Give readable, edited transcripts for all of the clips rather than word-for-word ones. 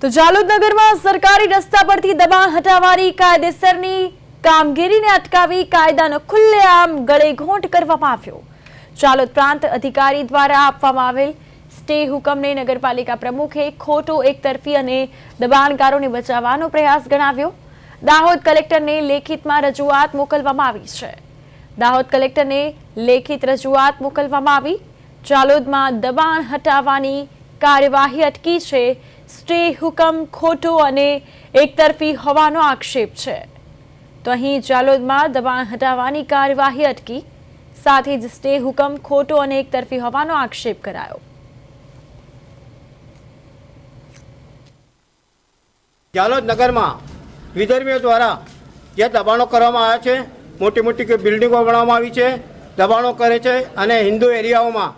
તો જાલોદ નગરમાં સરકારી રસ્તા પરથી દબાણ હટાવવાની કાયદેસરની કામગીરીને અટકાવી કાયદાનો ખુલ્લેઆમ ગળેઘોંટ કરવામાં આવ્યો। જાલોદ પ્રાંત અધિકારી દ્વારા આપવામાં આવેલ સ્ટે હુકમને નગરપાલિકા પ્રમુખે ખોટો એકતરફી અને દબાણકારોને બચાવવાનો પ્રયાસ ગણાવ્યો। દાહોદ કલેક્ટરને લેખિતમાં રજૂઆત મોકલવામાં આવી છે। દાહોદ કલેક્ટરને લેખિત રજૂઆત મોકલવામાં આવી। જાલોદમાં દબાણ હટાવવાની કાર્યવાહી અટકી છે। સ્ટે હુકમ ખોટો અને એકતરફી હોવાનો આક્ષેપ છે। તો અહીં જાલોદમાં દબાણ હટાવવાની કાર્યવાહી અટકી, સાથે જ સ્ટે હુકમ ખોટો અને એકતરફી હોવાનો આક્ષેપ કરાયો। જાલોદ નગરમાં વિધર્મીઓ દ્વારા જે દબાણો કરવામાં આવ્યા છે, મોટી મોટી બિલ્ડિંગો બનાવવામાં આવી છે, દબાણો કરે છે અને હિન્દુ એરિયાઓમાં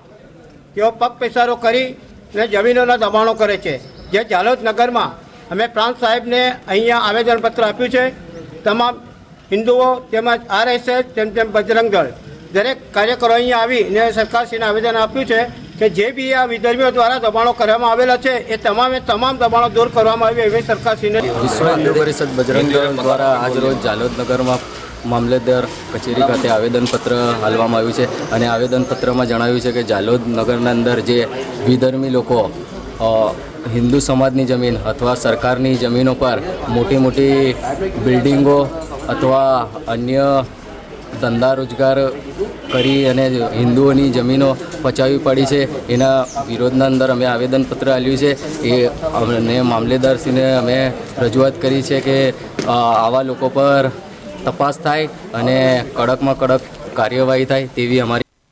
તેઓ પગ પેસારો કરીને જમીનોના દબાણો કરે છે। જે જાલોદ નગરમાં અમે પ્રાંત સાહેબને અહીંયા આવેદનપત્ર આપ્યું છે। તમામ હિન્દુઓ તેમજ RSS તેમ બજરંગ દળ દરેક કાર્યકરો અહીંયા આવીને સરકારશ્રીને આવેદન આપ્યું છે કે જે બી આ વિધર્મીઓ દ્વારા દબાણો કરવામાં આવેલા છે એ તમામ દબાણો દૂર કરવામાં આવે એવી સરકારશ્રીને વિશ્વ હિન્દુ પરિષદ બજરંગ દળ દ્વારા આજરોજ જાલોદ નગરમાં મામલતદાર કચેરી ખાતે આવેદનપત્ર હાલવામાં આવ્યું છે અને આવેદનપત્રમાં જણાવ્યું છે કે જાલોદ નગરના અંદર જે વિધર્મી લોકો હિન્દુ સમાજની જમીન અથવા સરકારની જમીનો પર મોટી મોટી બિલ્ડિંગો અથવા અન્ય ધંધા રોજગાર કરી અને હિન્દુઓની જમીનો પચાવી પડી છે, એના વિરોધના અંદર અમે આવેદનપત્ર આપ્યું છે। એ અને મામલેદારશ્રીને અમે રજૂઆત કરી છે કે આવા લોકો પર તપાસ થાય અને કડકમાં કડક કાર્યવાહી થાય તેવી અમારી